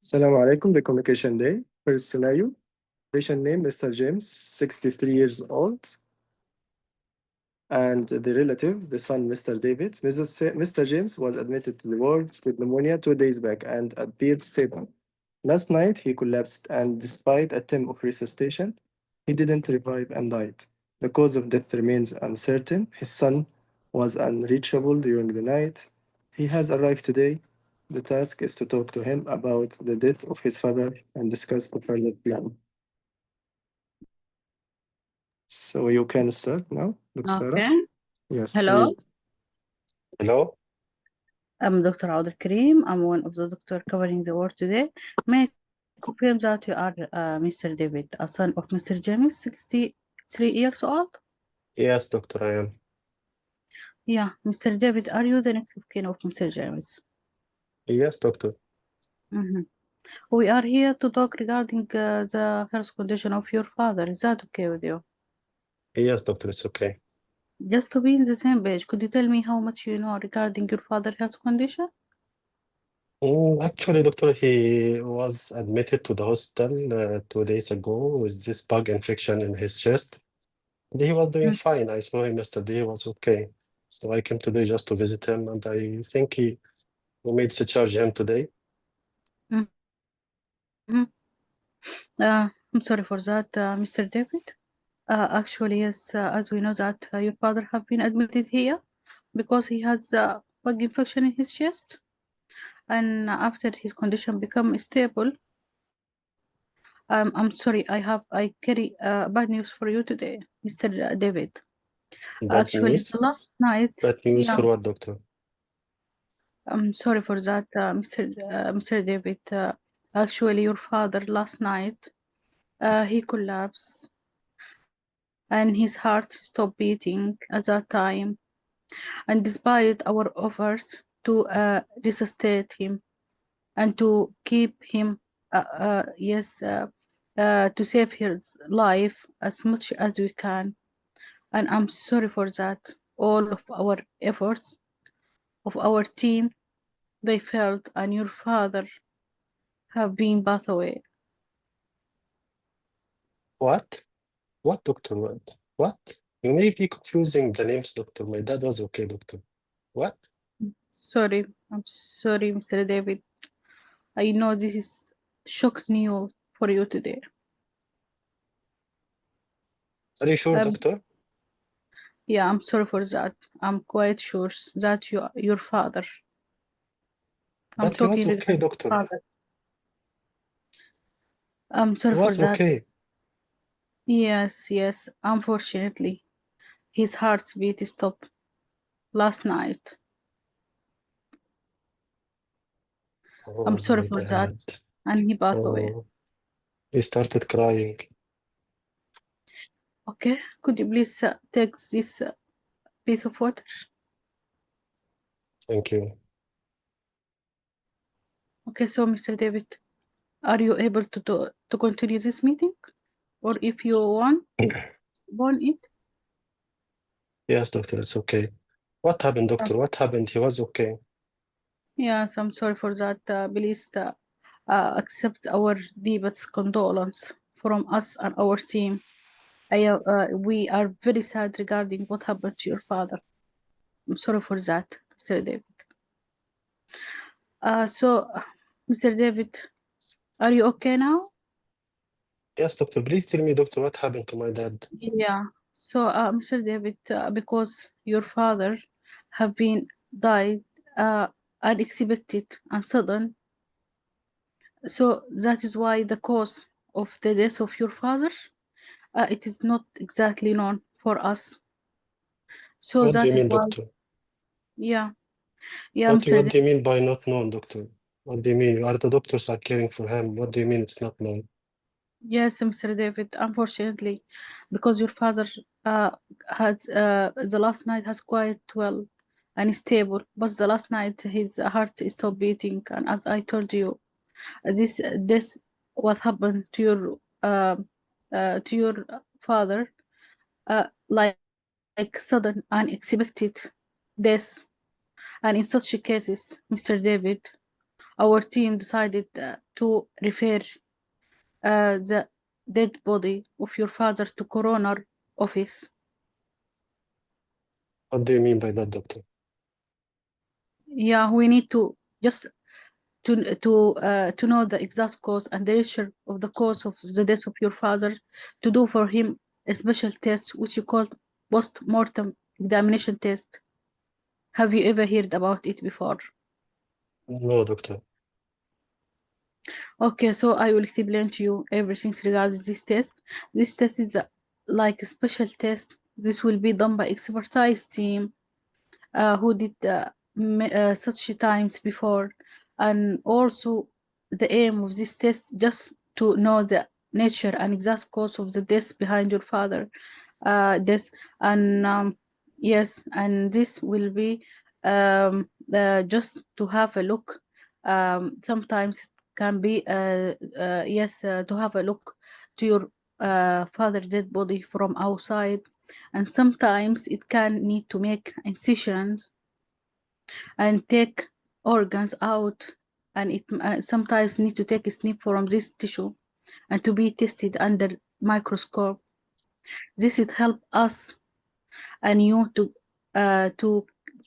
Assalamu alaikum, the communication day. First scenario, patient name Mr. James, 63 years old, and the relative, the son Mr. David. Mr. James was admitted to the ward with pneumonia 2 days back and appeared stable. Last night, he collapsed, and despite attempt of resuscitation, he didn't revive and died. The cause of death remains uncertain. His son was unreachable during the night. He has arrived today. The task is to talk to him about the death of his father and discuss the further plan. So you can start now, Dr. Sarah? Okay. Yes. Hello, Hello? I'm Dr. Abdul Karim. I'm one of the doctor covering the ward today. May I confirm that you are Mr. David, a son of Mr. James, 63 years old? Yes, doctor, I am. Yeah, Mr. David, are you the next of kin of Mr. James? Yes, doctor. Mhm. We are here to talk regarding the health condition of your father. Is that okay with you? Yes, doctor, it's okay. Just to be in the same page, could you tell me how much you know regarding your father's health condition? Actually, doctor, he was admitted to the hospital 2 days ago with this bug infection in his chest. And he was doing fine. I saw him yesterday, he was okay. So I came today just to visit him, and I think we made discharge him today. I'm sorry for that, Mr. David. Actually, yes, as we know that your father have been admitted here because he has a bug infection in his chest, and after his condition become stable, I'm sorry, I carry bad news for you today, Mr. David. Bad Actually, news? the last night, Bad news yeah, for what, doctor? I'm sorry for that, Mr. David. Actually, your father last night, he collapsed, and his heart stopped beating at that time. And despite our efforts to resuscitate him and to keep him, to save his life as much as we can, and I'm sorry for that. All of our efforts of our team, they failed, and your father have been passed away. What? What, doctor? What? You may be confusing the names, doctor. My dad was okay, doctor. What? Sorry, I'm sorry, Mr. David. I know this is shock news for you today. Are you sure, doctor? Yeah, I'm sorry for that. I'm quite sure that your father. I'm But he was talking okay, regarding doctor. father. I'm He sorry for was that. okay. Yes. Unfortunately, his heartbeat stopped last night. Oh, I'm sorry my for that, dad. and he passed away. Oh, he started crying. Okay, could you please take this piece of water? Thank you. Okay, so Mr. David, are you able to continue this meeting, or if you want it? Yes, doctor, it's okay. What happened, doctor? What happened? He was okay. Yes, I'm sorry for that. Please accept our deepest condolence from us and our team. We are very sad regarding what happened to your father. I'm sorry for that, Mr. David. Mr. David, are you okay now? Yes, doctor. Please tell me, doctor, what happened to my dad? Yeah. So, Mr. David, because your father have been died unexpected and sudden, so that is why the cause of the death of your father, it is not exactly known for us. So What do that you is mean, why, doctor? yeah, What Mr. do you mean by not known, doctor? What do you mean? Are the doctors are caring for him? What do you mean it's not known? Yes, Mr. David, unfortunately, because your father has the last night has quite well and stable, but the last night his heart stopped beating, and as I told you, this what happened to your father, like sudden unexpected death, and in such cases, Mr. David, our team decided to refer the dead body of your father to coroner office. What do you mean by that, doctor? Yeah, we need to just to know the exact cause and the nature of the cause of the death of your father, to do for him a special test which you call post-mortem examination test. Have you ever heard about it before? No, doctor. Okay, so I will explain to you everything regarding this test. This test is like a special test. This will be done by expertise team who did such times before, and also the aim of this test just to know the nature and exact cause of the death behind your father death. And yes, and this will be just to have a look. Sometimes it can be yes, to have a look to your father dead body from outside, and sometimes it can need to make incisions and take organs out, and it sometimes need to take a snip from this tissue and to be tested under microscope. This would help us and you to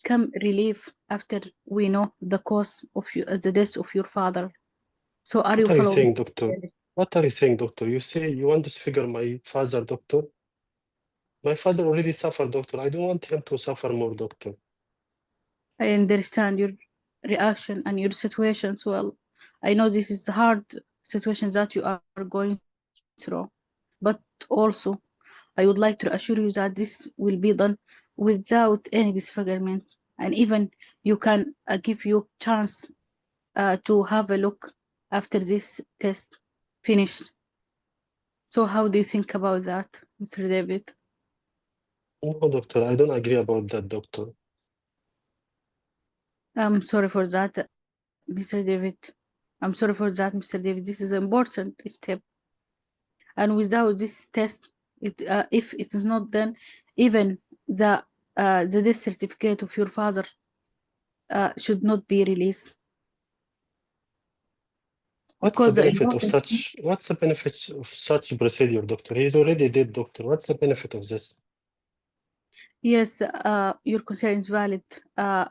come relief after we know the cause of the death of your father. So are you What are you following? saying, doctor? What are you saying, doctor? You say you want to disfigure my father, doctor? My father already suffered, doctor. I don't want him to suffer more, doctor. I understand your reaction and your situations well. I know this is a hard situation that you are going through, but also I would like to assure you that this will be done without any disfigurement, and even you can give you chance to have a look after this test finished. So how do you think about that, Mr. David? No, doctor, I don't agree about that, doctor. I'm sorry for that, Mr. David. I'm sorry for that, Mr. David. This is an important step. And without this test, if it is not done, even the death certificate of your father should not be released. What's the Because the benefit of important thing, such procedure, doctor? He's already dead, doctor. What's the benefit of this? yes, your concern is valid.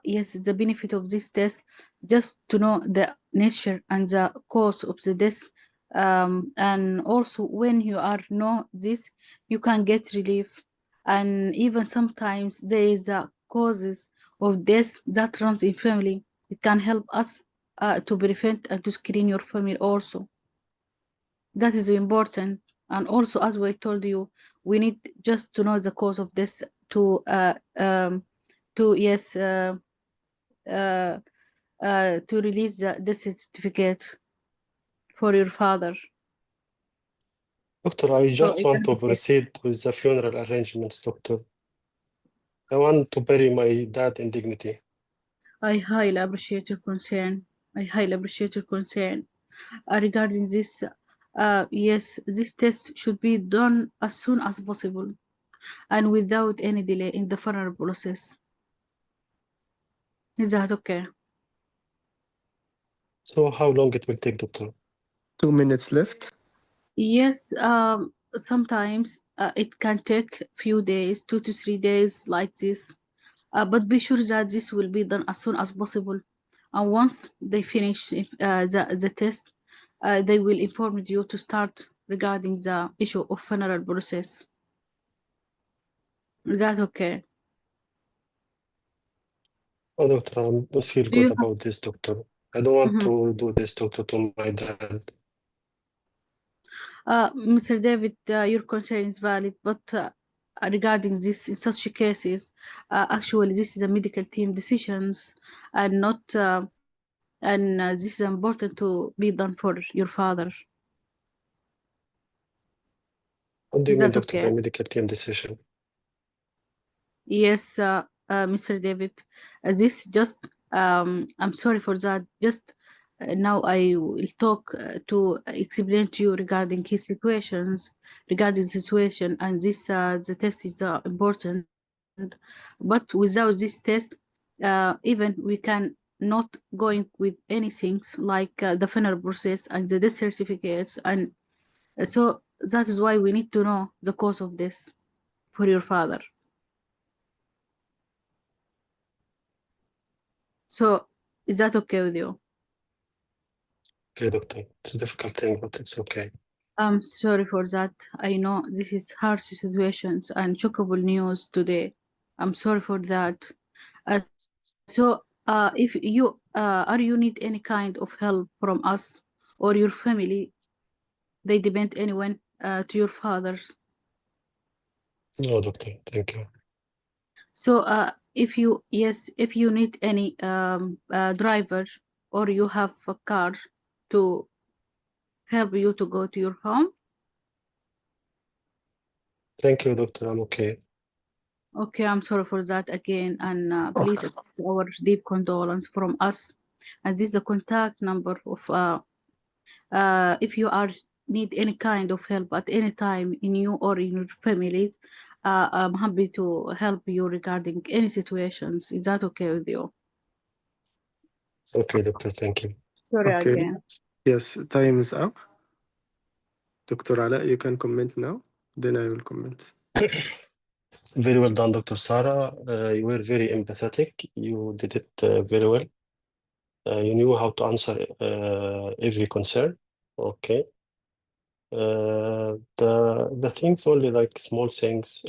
Yes, the benefit of this test, just to know the nature and the cause of the death. And also when you are know this, you can get relief. And even sometimes there is the causes of death that runs in family. It can help us to prevent and to screen your family also. That is important. And also, as I told you, we need just to know the cause of this to yes to release the certificate for your father. Doctor, I So just want to proceed with the funeral arrangements, doctor. I want to bury my dad in dignity. I highly appreciate your concern. I highly appreciate your concern regarding this. Yes, this test should be done as soon as possible and without any delay in the funeral process. Is that okay? So how long it will take, doctor? 2 minutes left. Yes, sometimes it can take few days, 2 to 3 days like this. But be sure that this will be done as soon as possible. And once they finish the test, they will inform you to start regarding the issue of funeral process. Is that okay? Oh, doctor, I don't feel Do good you have, about this, doctor. I don't want Mhm. to do this, doctor, to my dad. Mr. David, your concern is valid, but regarding this, in such cases, actually, this is a medical team decisions, and not, and this is important to be done for your father. What do Is you mean, that doctor, by okay? medical team decision? Yes, Mr. David, this just, I'm sorry for that. Just now I will talk to explain to you regarding his situations, regarding the situation, and this, the test is important. But without this test, even we can not going with anything like the funeral process and the death certificates, and so that is why we need to know the cause of this for your father. So is that okay with you? Okay, doctor. It's a difficult thing, but it's okay. I'm sorry for that. I know this is harsh situations and shockable news today. I'm sorry for that. If you are you need any kind of help from us or your family, they depend anyone to your fathers. No, doctor. Thank you. So if you need any driver or you have a car to help you to go to your home. Thank you, doctor. I'm okay. Okay, I'm sorry for that again, and please accept our deep condolence from us. And this is the contact number of if you are need any kind of help at any time in you or in your family. I'm happy to help you regarding any situations. Is that okay with you? Okay, doctor. Thank you. Sorry Okay. again. Yes, time is up. Dr. Ala, you can comment now. Then I will comment. Very well done, Dr. Sarah. You were very empathetic. You did it very well. You knew how to answer every concern. Okay. The things only like small things.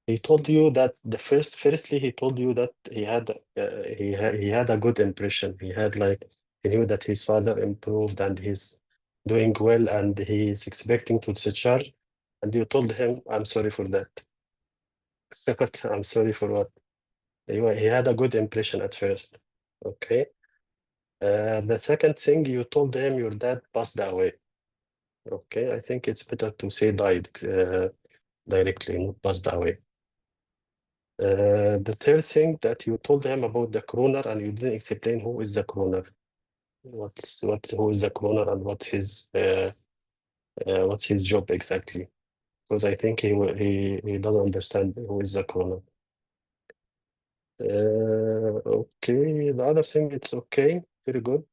He told you that firstly he told you that he had a good impression. He knew that his father improved and he's doing well and he's expecting to discharge. And you told him, I'm sorry for that. But I'm sorry for what? He had a good impression at first. Okay. The second thing you told him your dad passed away. Okay, I think it's better to say died directly, not passed away. The third thing that you told him about the coroner and you didn't explain who is the coroner. Who is the coroner and what's his job exactly? Because I think he doesn't understand who is the coroner. Okay, the other thing it's okay, very good.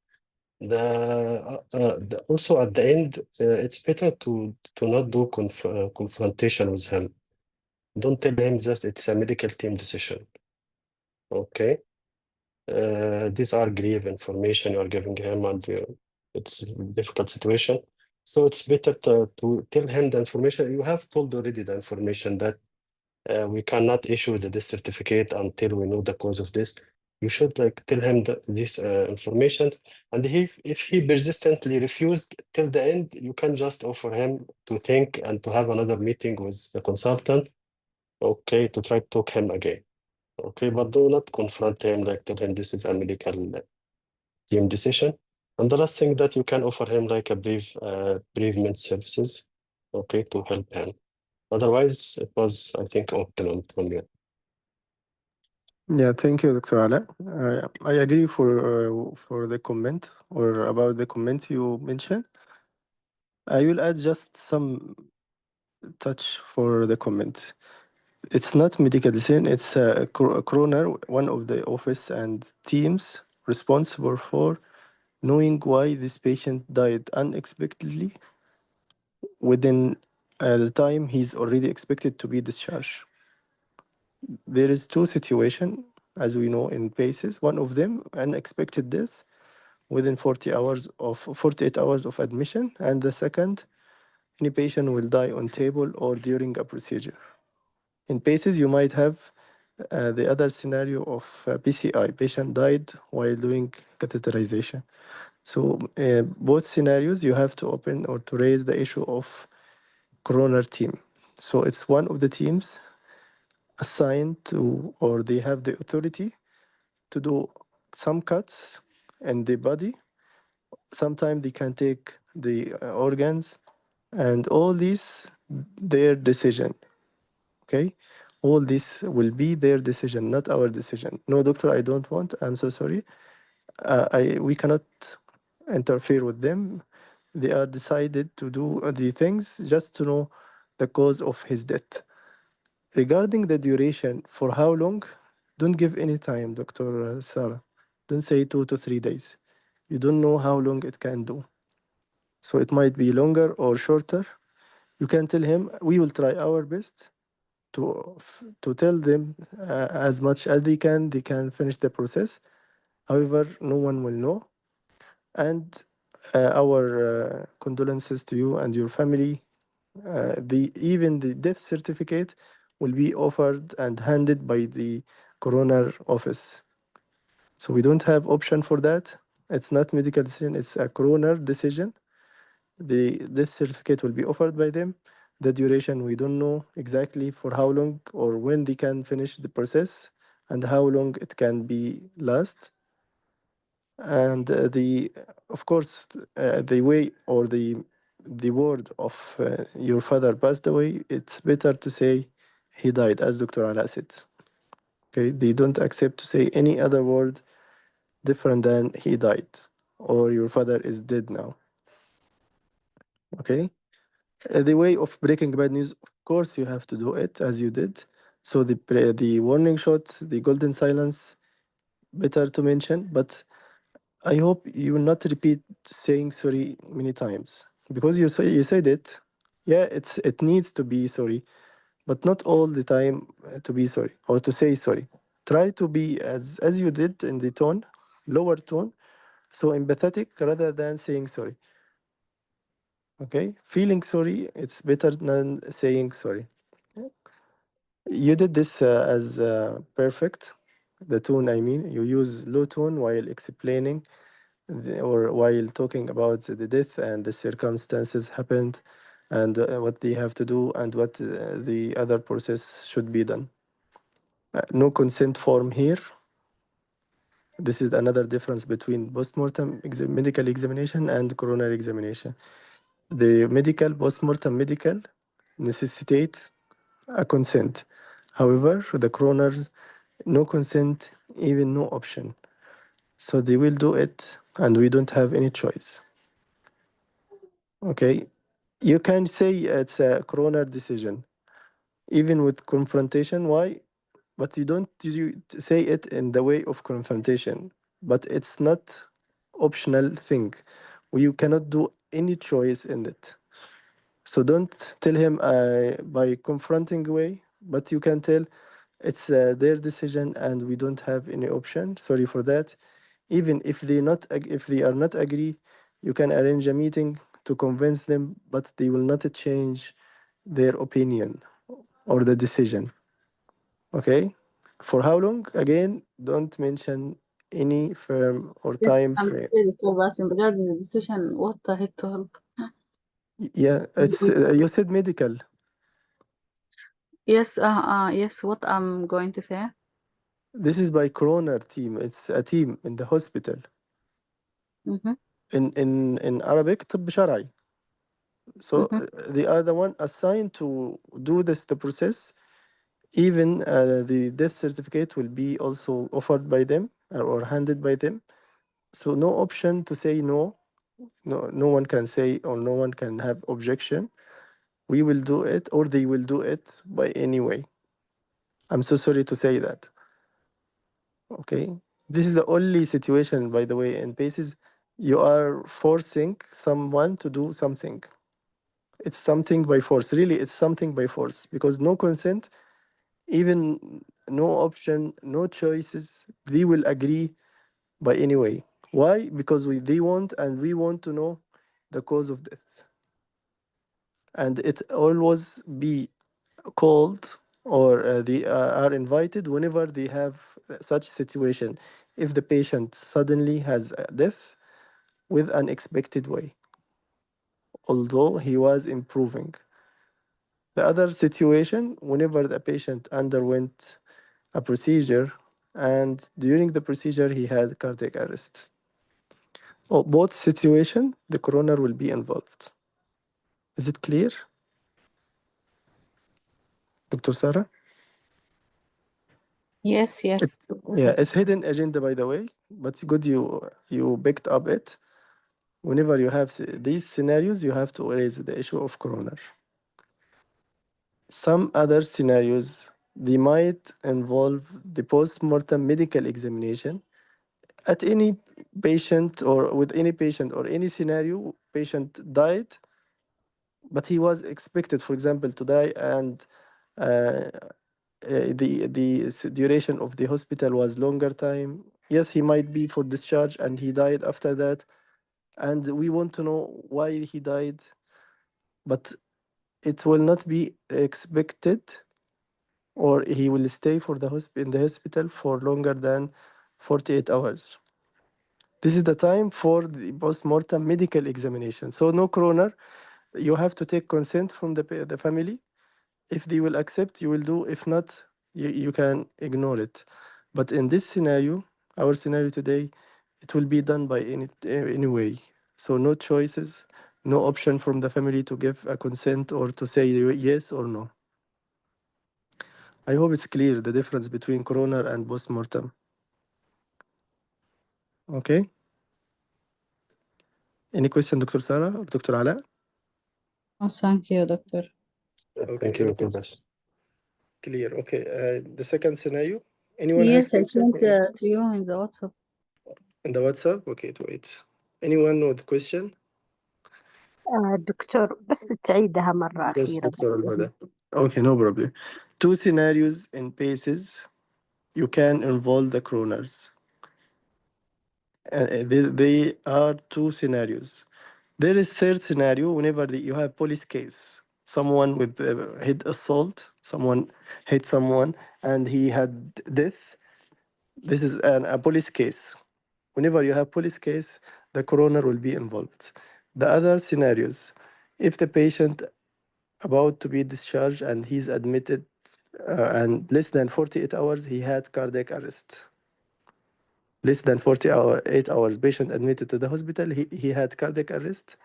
Also at the end, it's better to not do confrontation with him. Don't tell him just it's a medical team decision. Okay. These are grave information you are giving him, and it's a difficult situation. So it's better to tell him the information. You have told already the information that we cannot issue the death certificate until we know the cause of this. You should like tell him this information, and if he persistently refused till the end, you can just offer him to think and to have another meeting with the consultant. Okay, to try to talk him again. Okay, but do not confront him, like tell him this is a medical team decision. And the last thing that you can offer him like a bereavement services, okay, to help him. Otherwise, it was, I think, optimum from you. Yeah, thank you, Dr. Ala. I agree for the comment or about the comment you mentioned. I will add just some touch for the comment. It's not medical decision, it's a coroner, one of the office and teams responsible for knowing why this patient died unexpectedly within the time he's already expected to be discharged. There is two situations, as we know in cases. One of them, unexpected death within 48 hours of admission, and the second, any patient will die on table or during a procedure. In cases, you might have the other scenario of PCI, patient died while doing catheterization. So both scenarios, you have to open or to raise the issue of coroner team. So it's one of the teams assigned to, or they have the authority to do some cuts in the body. Sometimes they can take the organs, and all this their decision. Okay, all this will be their decision, not our decision. No, doctor, I don't want. I'm so sorry. We cannot interfere with them. They are decided to do the things just to know the cause of his death. Regarding the duration, for how long? Don't give any time, Dr. Sarah. Don't say 2 to 3 days. You don't know how long it can do. So it might be longer or shorter. You can tell him, we will try our best to tell them as much as they can finish the process. However, no one will know. And our condolences to you and your family. Even the death certificate will be offered and handed by the coroner office. So we don't have option for that. It's not medical decision, it's a coroner decision. The death certificate will be offered by them. The duration, we don't know exactly for how long or when they can finish the process and how long it can be last. And of course, the way or the word of your father passed away, it's better to say he died, as Dr. Ala said. Okay, they don't accept to say any other word different than he died or your father is dead now. Okay, the way of breaking bad news, of course, you have to do it as you did. So the warning shot, the golden silence, better to mention, but I hope you will not repeat saying sorry many times because you said it. Yeah, it needs to be sorry, but not all the time to be sorry or to say sorry. Try to be as you did in the tone, lower tone, so empathetic rather than saying sorry. Okay, feeling sorry it's better than saying sorry. You did this as perfect. The tone, I mean, you use low tone while explaining or while talking about the death and the circumstances happened and what they have to do and what the other process should be done. No consent form here. This is another difference between postmortem medical examination and coronary examination. The postmortem medical necessitates a consent. However, the coroners, no consent, even no option. So they will do it and we don't have any choice. Okay, you can say it's a coroner decision, even with confrontation. Why? But you don't say it in the way of confrontation. But it's not optional thing. You cannot do any choice in it. So don't tell him by confronting way, but you can tell it's their decision and we don't have any option. Sorry for that. Even if they are not agree, you can arrange a meeting to convince them, but they will not change their opinion or the decision. Okay? For how long? Again, don't mention any firm or Yes, time I'm frame. sorry, Dr. Basim, regarding the decision, what I had to help. Yeah, it's you said medical. Yes, yes, what I'm going to say. This is by coroner team. It's a team in the hospital. Mm-hmm, In Arabic, طب شرعي. So mm-hmm. they are the one assigned to do the process. Even the death certificate will be also offered by them or handed by them. So no option to say no. No one can say or no one can have objection. We will do it or they will do it by any way. I'm so sorry to say that. Okay. This is the only situation, by the way, in PACES, you are forcing someone to do something. It's something by force. Really, it's something by force because no consent, even no option, no choices, they will agree by any way. Why? Because they want and we want to know the cause of death. And it always be called or they are invited whenever they have such situation. If the patient suddenly has a death with unexpected way, although he was improving. The other situation, whenever the patient underwent a procedure and during the procedure he had cardiac arrest. Both situation, the coroner will be involved. Is it clear, Dr. Sarah? Yes, yes, It's, Dr. yeah, Basim. it's hidden agenda, by the way, but it's good you picked up it. Whenever you have these scenarios, you have to raise the issue of coroner. Some other scenarios, they might involve the post-mortem medical examination. at any patient or with any patient or any scenario, patient died, but he was expected, for example, to die, and the duration of the hospital was longer time. Yes, he might be for discharge, and he died after that, and we want to know why he died, but it will not be expected, or he will stay for the in the hospital for longer than 48 hours. This is the time for the post-mortem medical examination. So no coroner. You have to take consent from the family. If they will accept, you will do. If not, you can ignore it. But in this scenario, our scenario today, it will be done by any way. So no choices, no option from the family to give a consent or to say yes or no. I hope it's clear the difference between coroner and post-mortem. Okay. Any question, Dr. Sarah or Dr. Ala? Oh, thank you, doctor. Okay, Thank you, any Dr. question? Bas. Clear. Okay. The second scenario. Anyone has Yes, I question sent to you in the WhatsApp. in the WhatsApp? Okay, wait. Anyone with question? دكتور بس تعيدها مرة Yes, أخيرة Dr. بعد إذنك. Almada. Okay, no problem. Two scenarios in bases you can involve the coroners. They are two scenarios. There is third scenario whenever you have police case. Someone with head assault, someone hit someone and he had death. This is a police case. Whenever you have police case, the coroner will be involved. The other scenarios, if the patient about to be discharged and he's admitted and less than 48 hours he had cardiac arrest. Less than 48 hours patient admitted to the hospital, he had cardiac arrest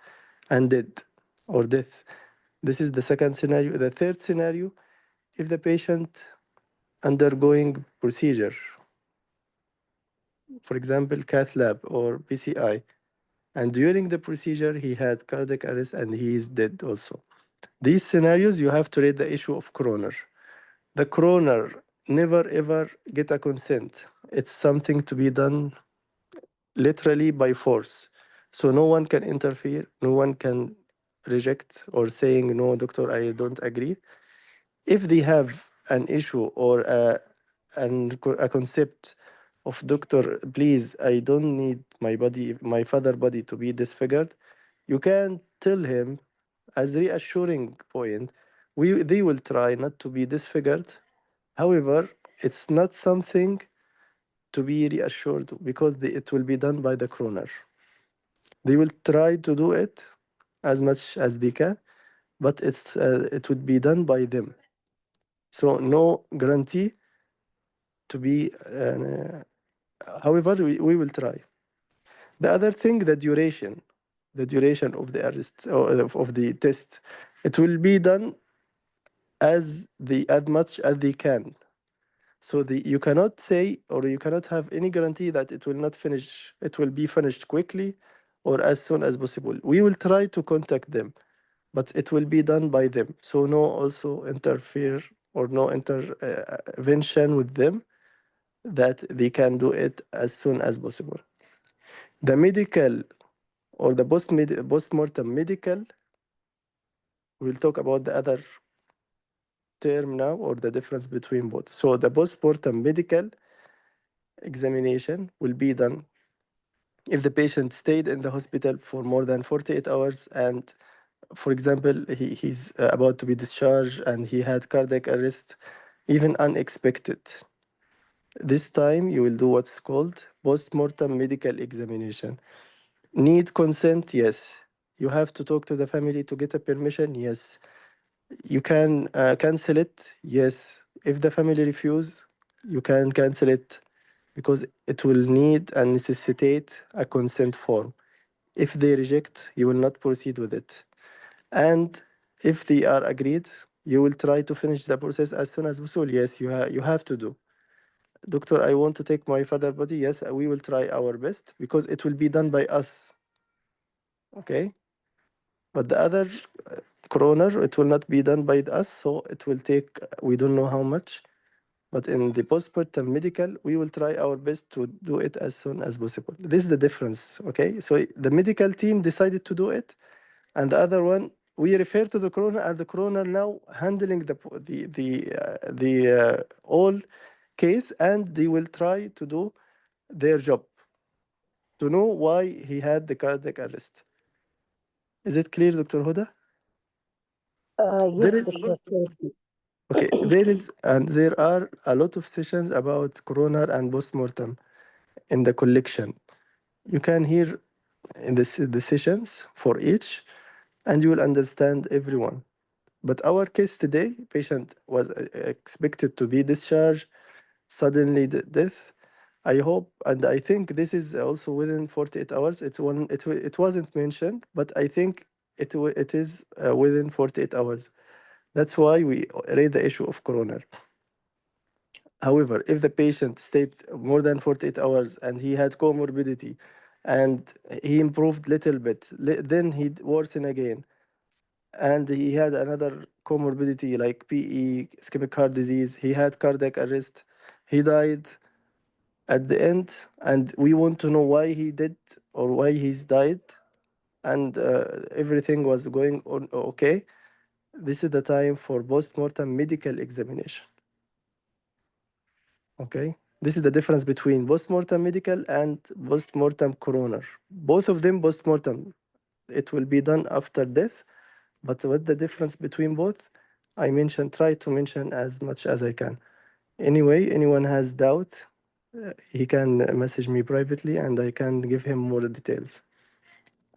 and dead or death. This is the second scenario. The third scenario, if the patient undergoing procedure, for example, cath lab or PCI, and during the procedure he had cardiac arrest and he is dead also. These scenarios you have to raise the issue of coroner. The coroner never ever get a consent. It's something to be done literally by force. So no one can interfere, no one can reject or saying, no, doctor, I don't agree. If they have an issue or a concept of doctor, please, I don't need my body, my father body to be disfigured, you can tell him as reassuring point, they will try not to be disfigured. However, it's not something to be reassured because it will be done by the coroner. They will try to do it as much as they can, but it would be done by them. So no guarantee to be. However, we will try. The other thing, the duration of the arrest or of the test, it will be done as much as they can. So you cannot say or you cannot have any guarantee that it will not finish. It will be finished quickly or as soon as possible. We will try to contact them, but it will be done by them. So no also interfere or no intervention with them that they can do it as soon as possible. The medical or the post-mortem medical, we'll talk about the other term now or the difference between both. So the post-mortem medical examination will be done if the patient stayed in the hospital for more than 48 hours and, for example, he's about to be discharged and he had cardiac arrest, even unexpected. This time you will do what's called post-mortem medical examination. Need consent? Yes. You have to talk to the family to get a permission? Yes. You can cancel it? Yes. If the family refuse, you can cancel it because it will need and necessitate a consent form. If they reject, you will not proceed with it. And if they are agreed, you will try to finish the process as soon as possible. Yes, you have to do. Doctor, I want to take my father body. Yes, we will try our best because it will be done by us. Okay? But the other coroner, it will not be done by us, so it will take, we don't know how much. But in the postpartum medical, we will try our best to do it as soon as possible. This is the difference, okay? So the medical team decided to do it, and the other one, we refer to the coroner, and the coroner now handling the all case, and they will try to do their job to know why he had the cardiac arrest. Is it clear, Dr. Huda? Yes, There is Dr. Thank you. okay. There are a lot of sessions about coroner and postmortem in the collection. You can hear in the sessions for each, and you will understand everyone. But our case today, patient was expected to be discharged, suddenly death. I hope, and I think this is also within 48 hours. It wasn't mentioned, but I think it is within 48 hours. That's why we raise the issue of coroner. However, if the patient stayed more than 48 hours and he had comorbidity and he improved little bit, then he worsened again, and he had another comorbidity like PE, ischemic heart disease, he had cardiac arrest, he died at the end, and we want to know why he did or why he's died, and everything was going on okay. This is the time for post-mortem medical examination. Okay, this is the difference between post-mortem medical and post-mortem coroner. Both of them post-mortem. It will be done after death, but what the difference between both? I try to mention as much as I can. Anyway, anyone has doubt, he can message me privately and I can give him more details.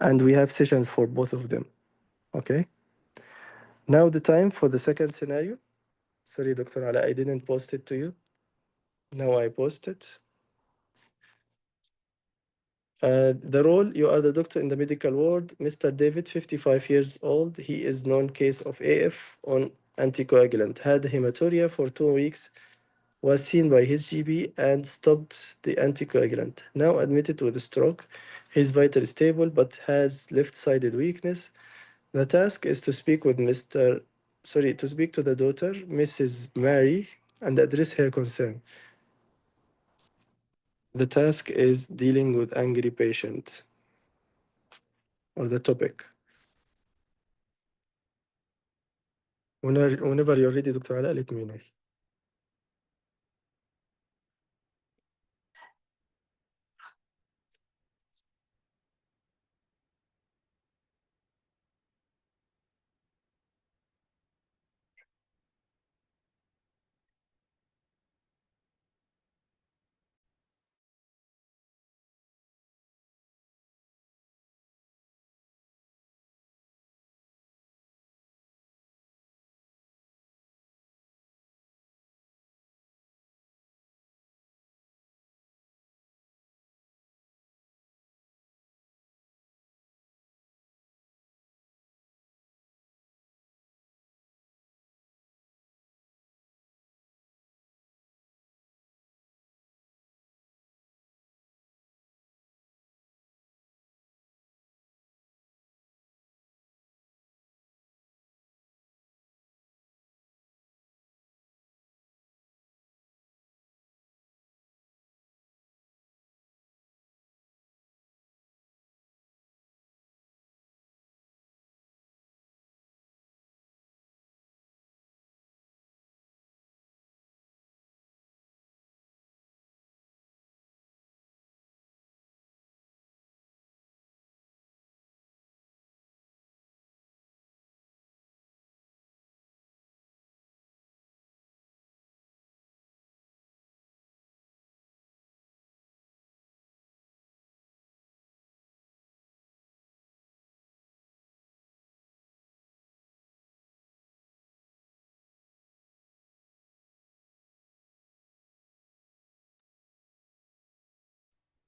And we have sessions for both of them. Okay. Now the time for the second scenario. Sorry, Dr. Ala, I didn't post it to you. Now I post it. The role, you are the doctor in the medical ward. Mr. David, 55 years old. He is known case of AF on anticoagulant. Had hematuria for 2 weeks. Was seen by his GP and stopped the anticoagulant. Now admitted with a stroke. His vital stable but has left-sided weakness. The task is to speak with to speak to the daughter, Mrs. Mary, and address her concern. The task is dealing with angry patient, or the topic. Whenever you're ready, Dr. Ala, let me know.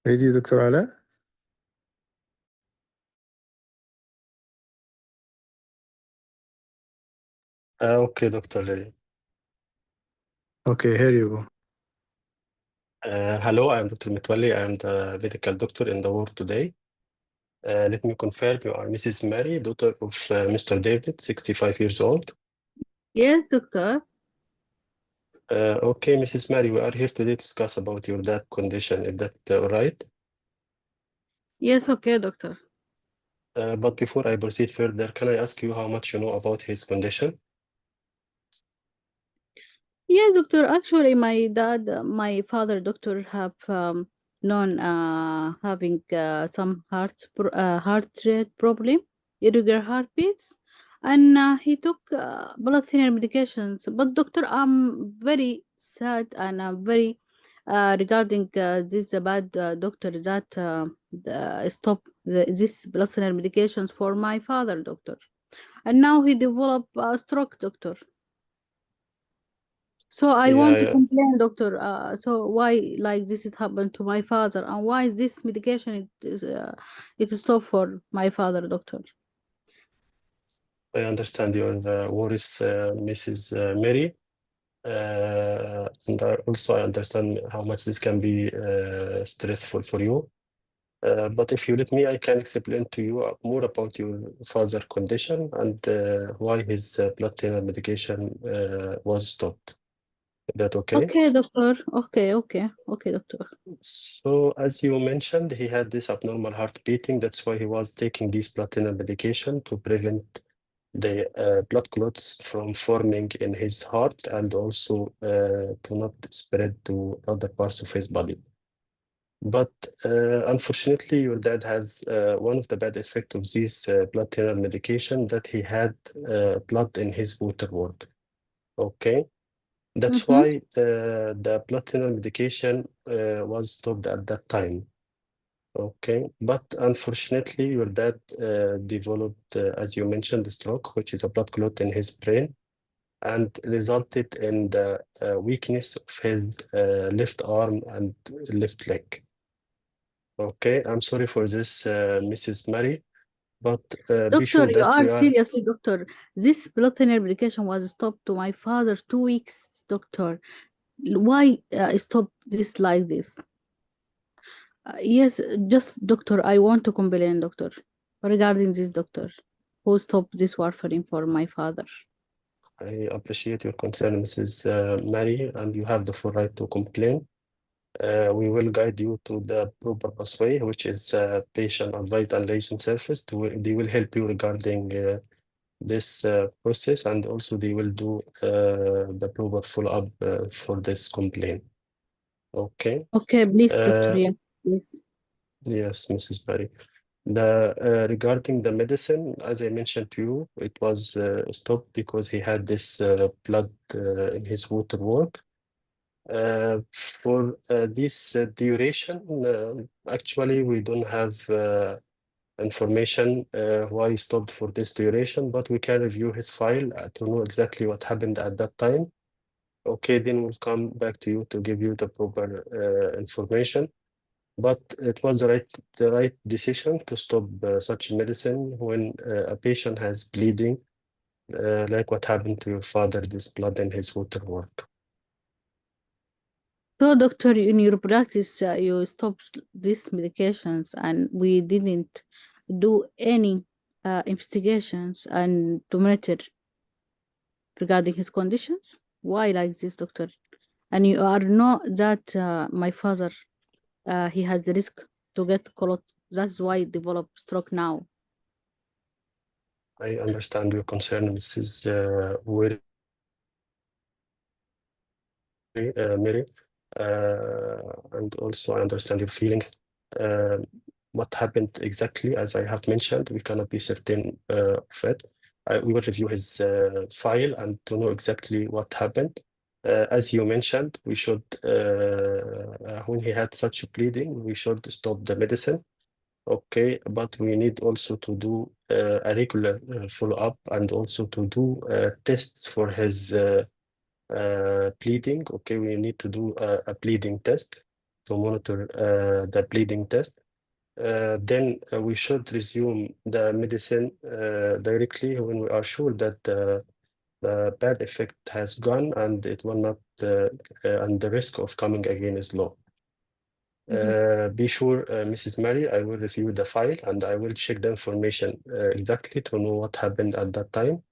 Ready, Dr. Ala? Okay, Dr. Lily. Okay, here you go. Hello, I'm Dr. Mitwalli. I'm the medical doctor in the ward today. Let me confirm you are Mrs. Mary, daughter of Mr. David, 65 years old. Yes, doctor. Okay, Mrs. Mary, we are here today to discuss about your dad condition. Is that all right? Yes, okay, doctor. But before I proceed further, can I ask you how much you know about his condition? Yes, doctor. Actually, my dad, my father, doctor, have known having some heart rate problem, irregular heartbeats, and he took blood thinner medications. But doctor, I'm very sad and I'm very regarding this bad doctor that stop this blood thinner medications for my father, doctor, and now he developed a stroke, doctor. So I want to Yeah, complain, doctor. So why like this it happened to my father, and why is this medication it is stopped for my father, doctor? I understand your worries, Mrs. Mary. And also I understand how much this can be stressful for you. But if you let me, I can explain to you more about your father condition and why his blood thinner medication was stopped. Is that okay? Okay, doctor. Okay, doctor. So as you mentioned, he had this abnormal heart beating. That's why he was taking this blood thinner medication to prevent the blood clots from forming in his heart and also to not spread to other parts of his body. But unfortunately, your dad has one of the bad effects of this blood thinner medication that he had blood in his water work. Okay, that's Mm-hmm. why the blood thinner medication was stopped at that time. Okay, but unfortunately, your dad developed, as you mentioned, the stroke, which is a blood clot in his brain, and resulted in the weakness of his left arm and left leg. Okay, I'm sorry for this, Mrs. Mary, but be Doctor, sure you that are we are. seriously, doctor. This blood thinner medication was stopped to my father 2 weeks, doctor. Why stop this like this? Yes, just doctor. I want to complain, doctor, regarding this doctor who stopped this warfarin for my father. I appreciate your concern, Mrs. Mary, and you have the full right to complain. We will guide you to the proper pathway, which is patient advised and liaison service. They will help you regarding this process, and also they will do the proper follow-up for this complaint. Okay. Okay, please, doctor. Uh, Yeah, please. yes, Mrs. Mary. Regarding the medicine, as I mentioned to you, it was stopped because he had this blood in his water work. For this duration, actually, we don't have information why he stopped for this duration, but we can review his file to know exactly what happened at that time. Okay, then we'll come back to you to give you the proper information. But it was the right decision to stop such medicine when a patient has bleeding, like what happened to your father, this blood in his water work. So, doctor, in your practice, you stopped these medications, and we didn't do any investigations and to monitor regarding his conditions. Why like this, doctor? And you are know that my father, he has the risk to get clot. That's why he developed stroke now. I understand your concern, Mrs. Mary, and also I understand your feelings. Uh, what happened exactly, as I have mentioned, we cannot be certain of it. We will review his file and to know exactly what happened. As you mentioned, we should, when he had such bleeding, we should stop the medicine. Okay, but we need also to do a regular follow-up and also to do tests for his bleeding. Okay, we need to do a bleeding test to monitor the bleeding test. Then we should resume the medicine directly when we are sure that the bad effect has gone and it will not, and the risk of coming again is low. Be sure, Mrs. Mary, I will review the file and I will check the information exactly to know what happened at that time,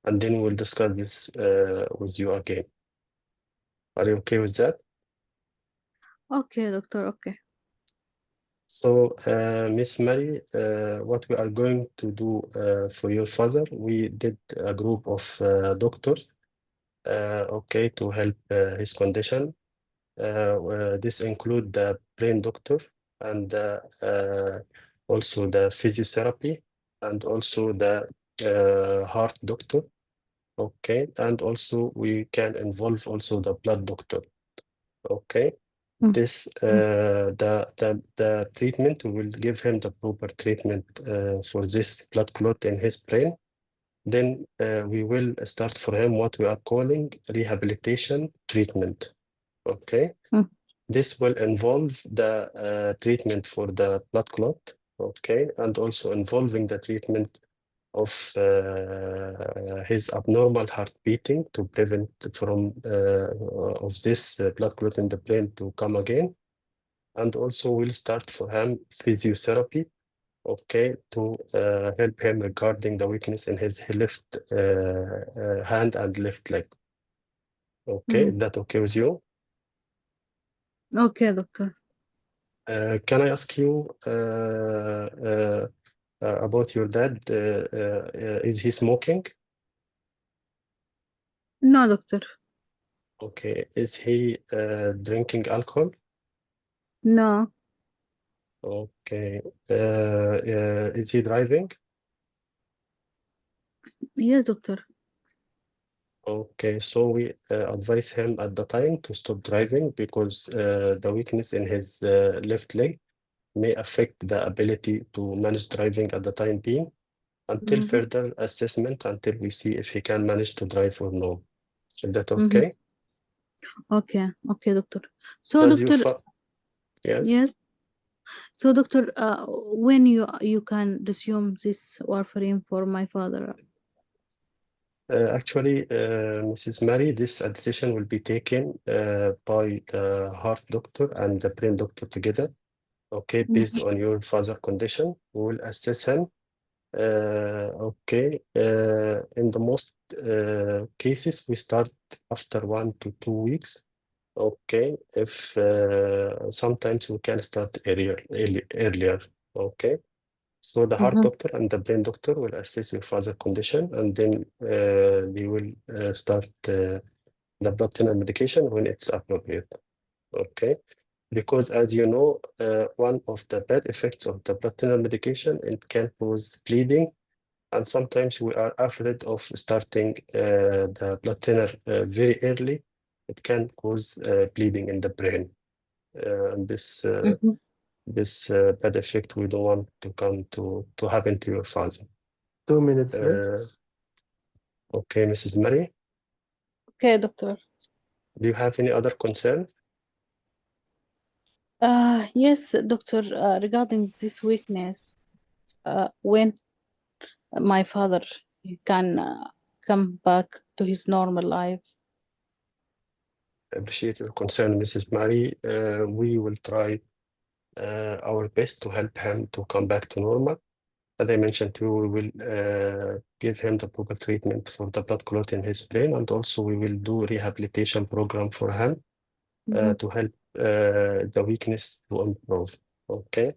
and then we'll discuss this with you again. Are you okay with that? Okay, doctor. Okay. So, Miss Mary, what we are going to do for your father, we did a group of doctors, okay, to help his condition. This include the brain doctor and also the physiotherapy and also the heart doctor, okay, and also we can involve also the blood doctor, okay. Mm. This the treatment, we will give him the proper treatment for this blood clot in his brain. Then we will start for him what we are calling rehabilitation treatment. Okay. Mm. This will involve the treatment for the blood clot, okay, and also involving the treatment of his abnormal heart beating to prevent from of this blood clot in the brain to come again. And also we'll start for him physiotherapy, okay, to help him regarding the weakness in his left hand and left leg. Okay, is that okay with you? Okay, doctor. Can I ask you about your dad? Is he smoking? No, doctor. Okay, is he drinking alcohol? No. Okay, is he driving? Yes, doctor. Okay, so we advise him at the time to stop driving because the weakness in his left leg may affect the ability to manage driving at the time being until further assessment, until we see if he can manage to drive or no. Is that okay? Okay. Okay, doctor. So, Does your doctor, yes? yes. So, doctor, when you can resume this warfarin for my father? Actually, Mrs. Mary, this decision will be taken by the heart doctor and the brain doctor together. Okay, based on your father condition, we will assess him. Okay, in the most cases, we start after 1 to 2 weeks. Okay, if sometimes we can start earlier. Okay. So the heart doctor and the brain doctor will assess your father condition, and then they will start the blood thinner medication when it's appropriate. Okay, because as you know, one of the bad effects of the blood thinner medication, it can cause bleeding, and sometimes we are afraid of starting the blood thinner very early. It can cause bleeding in the brain. And this bad effect we don't want to come to happen to your father. 2 minutes Uh, left. okay, Mrs. Mary, Okay, doctor. do you have any other concern? Yes, doctor. Regarding this weakness, when my father can come back to his normal life? I appreciate your concern, Mrs. Mary. We will try our best to help him to come back to normal. As I mentioned to you, we will give him the proper treatment for the blood clot in his brain, and also we will do rehabilitation program for him to help the weakness to improve. Okay,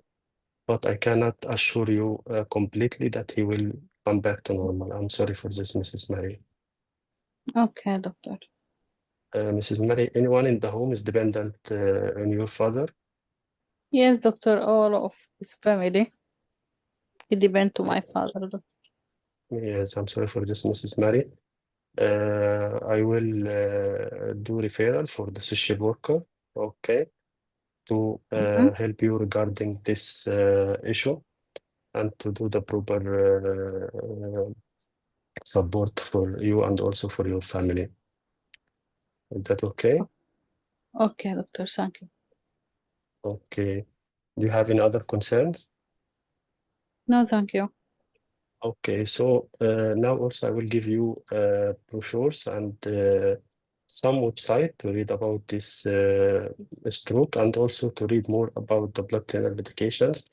but I cannot assure you completely that he will come back to normal. I'm sorry for this, Mrs. Mary. Okay, doctor. Mrs. Mary, anyone in the home is dependent on your father? Yes, doctor. All of his family. It depends to my father. Doctor. Yes, I'm sorry for this, Mrs. Mary. I will do referral for the social worker, okay, to help you regarding this issue and to do the proper support for you and also for your family. Is that okay? Okay, doctor. Thank you. Okay. Do you have any other concerns? No, thank you. Okay, so now also I will give you brochures and some website to read about this stroke and also to read more about the blood thinner medications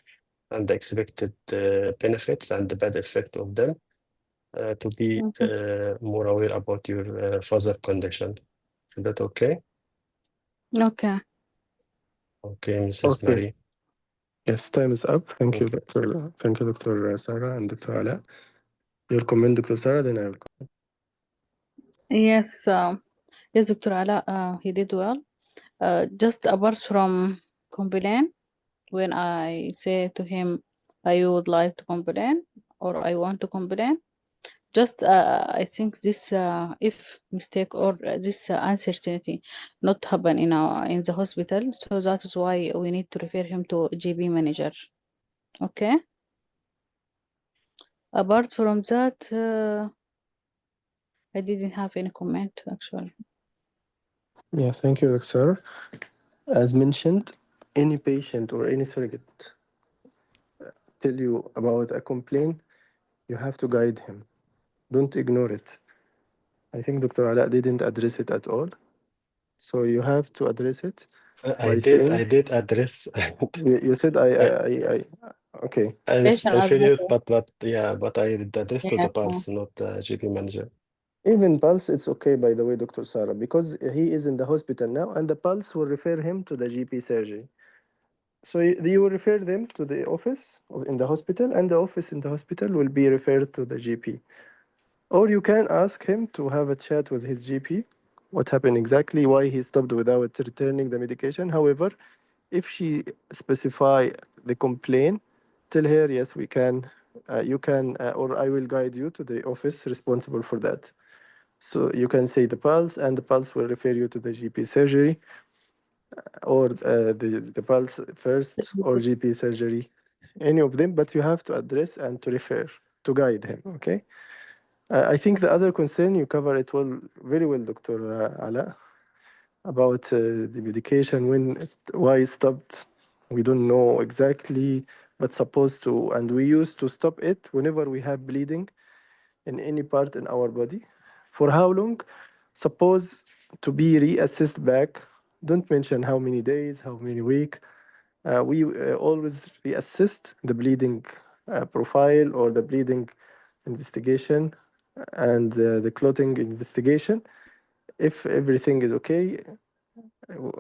and the expected benefits and the bad effect of them to be more aware about your father condition. Is that okay? Okay. Okay, Mrs. Okay. Marie. Yes, time is up. Thank you, Okay. Dr. Thank you, Dr. Sarah and Dr. Ala. Your comment, Dr. Sarah, then I will comment. Yes, yes, Dr. Ala, he did well. Just apart from complain, when I say to him, I would like to complain or I want to complain, just I think this if mistake or this uncertainty not happen in the hospital, so that is why we need to refer him to GB manager. Okay. Apart from that, I didn't have any comment actually. Yeah, thank you, Dr. Sarah. As mentioned, any patient or any surrogate tell you about a complaint, you have to guide him. Don't ignore it. I think Dr. Ala didn't address it at all. So you have to address it by saying, I did address. you said, okay. Patient I as feel it, well. but I did address to Yeah. the pulse, not the GP manager. Even Pulse, it's okay, by the way, Dr. Sarah, because he is in the hospital now, and the Pulse will refer him to the GP surgery. So you will refer them to the office in the hospital, and the office in the hospital will be referred to the GP. Or you can ask him to have a chat with his GP, what happened exactly, why he stopped without returning the medication. However, if she specify the complaint, tell her, yes, we can, you can, or I will guide you to the office responsible for that. So you can say the pulse, and the pulse will refer you to the GP surgery, or the pulse first, or GP surgery, any of them. But you have to address and to refer, to guide him. Okay. I think the other concern you cover it very well, Dr. Ala, about the medication, why it stopped. We don't know exactly, but supposed to, and we used to stop it whenever we have bleeding in any part in our body. For how long? Suppose to be reassessed back. Don't mention how many days, how many weeks. We always reassess the bleeding profile or the bleeding investigation and the clotting investigation. If everything is okay,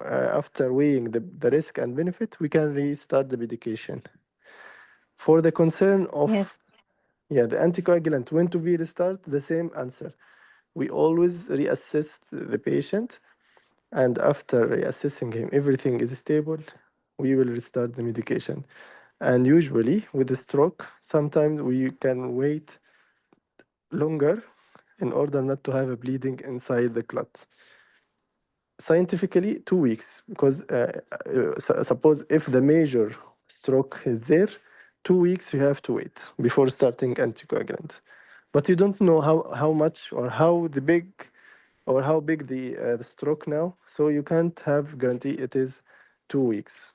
after weighing the risk and benefit, we can restart the medication. For the concern of Yes. the anticoagulant, when to be restart, the same answer. We always reassess the patient, and after reassessing him, everything is stable, we will restart the medication. And usually with the stroke, sometimes we can wait longer in order not to have a bleeding inside the clot. Scientifically, 2 weeks, because suppose if the major stroke is there, 2 weeks you have to wait before starting anticoagulant. But you don't know how much or how big the stroke now, so you can't have guarantee it is 2 weeks.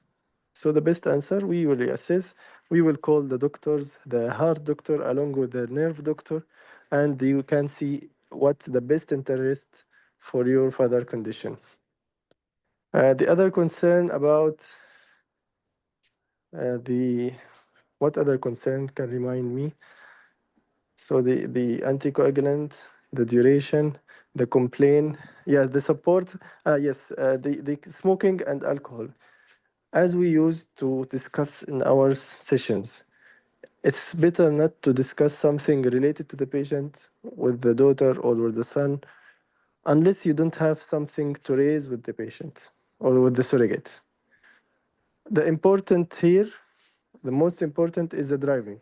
So the best answer, we will reassess. We will call the doctors, the heart doctor along with the nerve doctor, and you can see what the best interest for your further condition. The other concern about what other concern can remind me? So the anticoagulant, the duration, the complaint, the support. Yes, the smoking and alcohol. As we used to discuss in our sessions, it's better not to discuss something related to the patient with the daughter or with the son, unless you don't have something to raise with the patient or with the surrogate. The important here, the most important is the driving.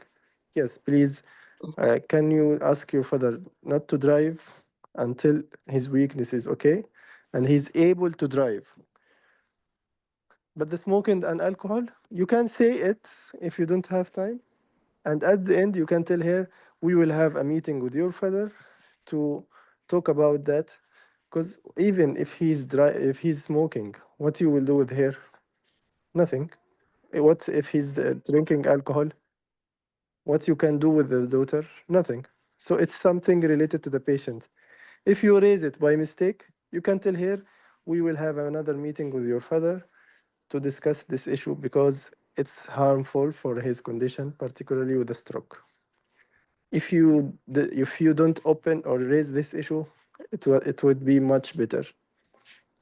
Yes, please, can you ask your father not to drive until his weakness is okay and he's able to drive? But the smoking and alcohol, you can say it if you don't have time. And at the end, you can tell her, we will have a meeting with your father to talk about that. Because even if if he's smoking, what you will do with her? Nothing. What if he's drinking alcohol? What you can do with the daughter? Nothing. So it's something related to the patient. If you raise it by mistake, you can tell her, we will have another meeting with your father to discuss this issue because it's harmful for his condition, particularly with the stroke. If you don't open or raise this issue, it would be much better.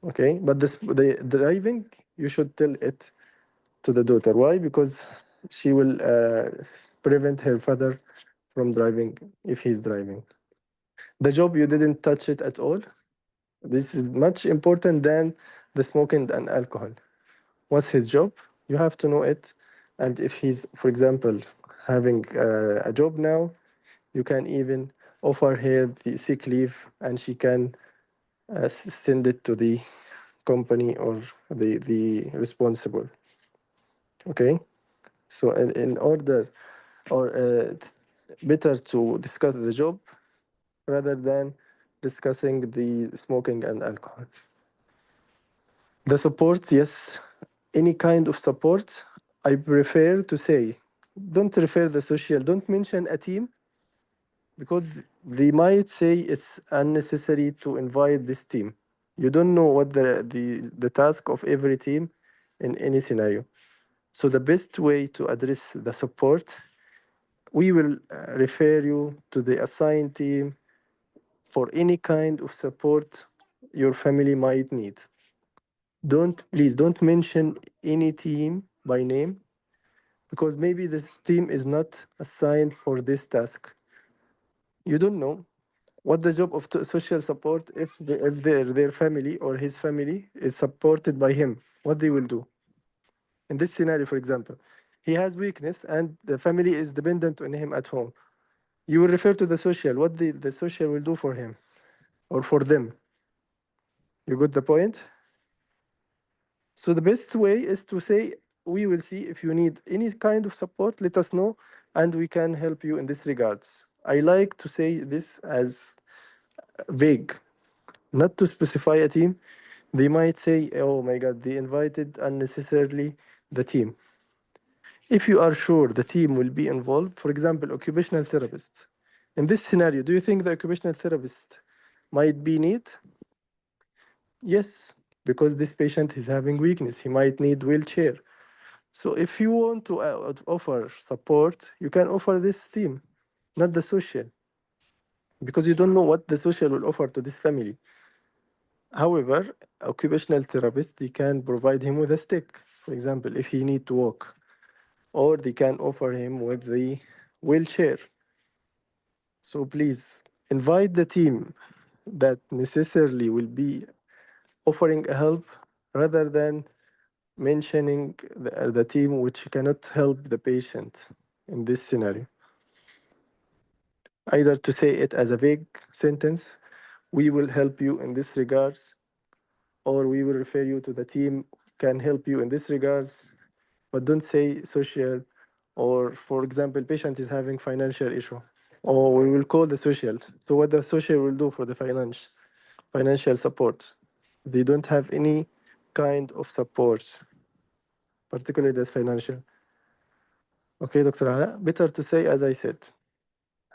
Okay, but the driving, you should tell it to the daughter. Why? Because she will prevent her father from driving if he's driving. The job, you didn't touch it at all. This is much important than the smoking and alcohol. What's his job? You have to know it. And if he's, for example, having a job now, you can even offer her the sick leave and she can send it to the company or the responsible. Okay? So in order or better to discuss the job rather than discussing the smoking and alcohol. The support, yes, any kind of support. I prefer to say, don't refer the social, don't mention a team because they might say it's unnecessary to invite this team. You don't know what the task of every team in any scenario. So the best way to address the support, we will refer you to the assigned team for any kind of support your family might need. Please don't mention any team by name because maybe this team is not assigned for this task. You don't know what the job of social support if their family or his family is supported by him, what they will do. In this scenario, for example, he has weakness and the family is dependent on him at home. You will refer to the social, what the social will do for him or for them. You got the point? So the best way is to say, we will see if you need any kind of support, let us know, and we can help you in this regards. I like to say this as vague, not to specify a team. They might say, oh my God, they invited unnecessarily the team. If you are sure the team will be involved, for example, occupational therapist. In this scenario, do you think the occupational therapist might be need? Yes, because this patient is having weakness. He might need wheelchair. So if you want to offer support, you can offer this team, not the social, because you don't know what the social will offer to this family. However, occupational therapist, they can provide him with a stick, for example, if he need to walk, or they can offer him with the wheelchair. So please invite the team that necessarily will be offering a help rather than mentioning the team which cannot help the patient in this scenario. Either to say it as a vague sentence, we will help you in this regards, or we will refer you to the team can help you in this regards, but don't say social, or for example, patient is having financial issue, or we will call the social. So what the social will do for the financial support? They don't have any kind of support, particularly this financial. Okay, Dr. Ala, better to say as I said.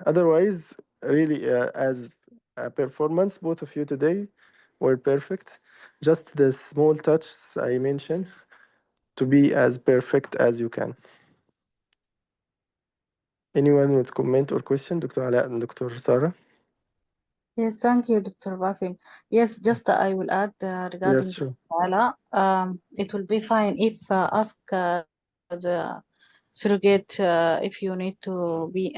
Otherwise, really, as a performance, both of you today were perfect. Just the small touches I mentioned to be as perfect as you can. Anyone with comment or question, Dr. Ala and Dr. Sarah? Yes, thank you, Dr. Wafin. Yes, just I will add regarding Yes, sure. Ala, it will be fine if ask the surrogate if you need to be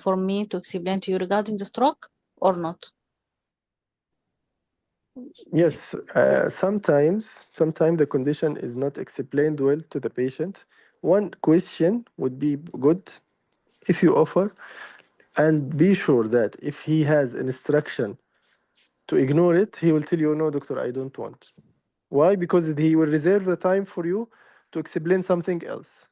for me to explain to you regarding the stroke or not. Yes, sometimes the condition is not explained well to the patient. One question would be good if you offer, and be sure that if he has an instruction to ignore it, he will tell you, no, doctor, I don't want. Why? Because he will reserve the time for you to explain something else.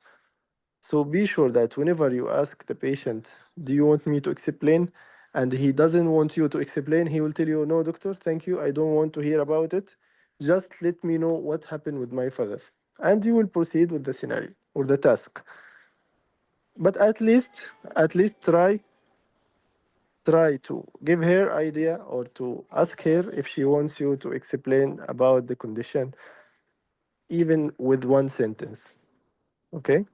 So be sure that whenever you ask the patient, do you want me to explain? And he doesn't want you to explain, he will tell you, no, doctor, thank you. I don't want to hear about it. Just let me know what happened with my father. And you will proceed with the scenario or the task. But at least try to give her idea or to ask her if she wants you to explain about the condition, even with one sentence. Okay?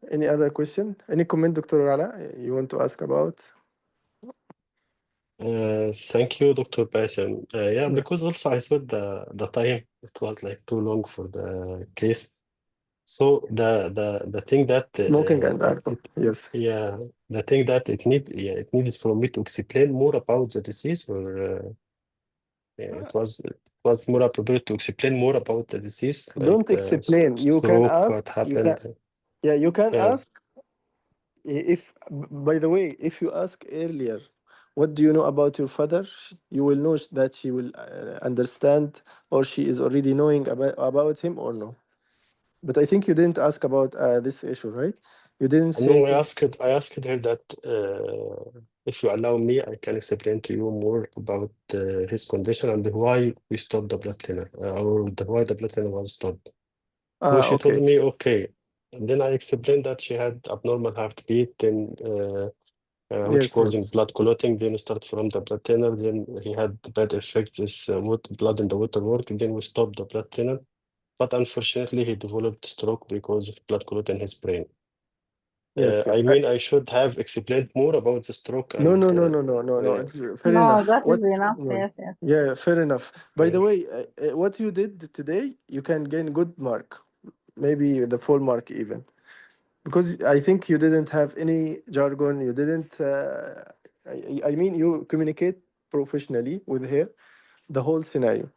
Any other question? Any comment, Dr. Ala, you want to ask about? Thank you, Dr. Bassem. Yeah, Yeah. because also I saw the time, it was like too long for the case. So the thing that Smoking and alcohol. Yes. yeah, the thing that it needed for me to explain more about the disease, or yeah, it was more appropriate to explain more about the disease, like Don't the explain. You can stroke, ask. what happened. Yeah, you can Yeah, ask. If, by the way, if you ask earlier, what do you know about your father? You will know that she will understand, or she is already knowing about him or no. But I think you didn't ask about this issue, right? You didn't say no, to. I asked her that if you allow me, I can explain to you more about his condition and why we stopped the blood thinner, or why the blood thinner was stopped. So she told Okay. me, okay. And then I explained that she had abnormal heartbeat, and which Yes, causing yes. blood clotting. Then we start from the blood thinner. Then he had bad effect, this blood in the water work. And then we stopped the blood thinner. But unfortunately, he developed stroke because of blood clot in his brain. Yes, I yes. mean, I should have explained more about the stroke No, and no, no, no, no, no, no. yeah. It's fair No, enough. that is What? enough. No. Yes, yes. Yeah, fair enough. By the Yeah. way, what you did today, you can gain good mark, maybe the full mark even, because I think you didn't have any jargon. You didn't. I mean, you communicate professionally with her, the whole scenario.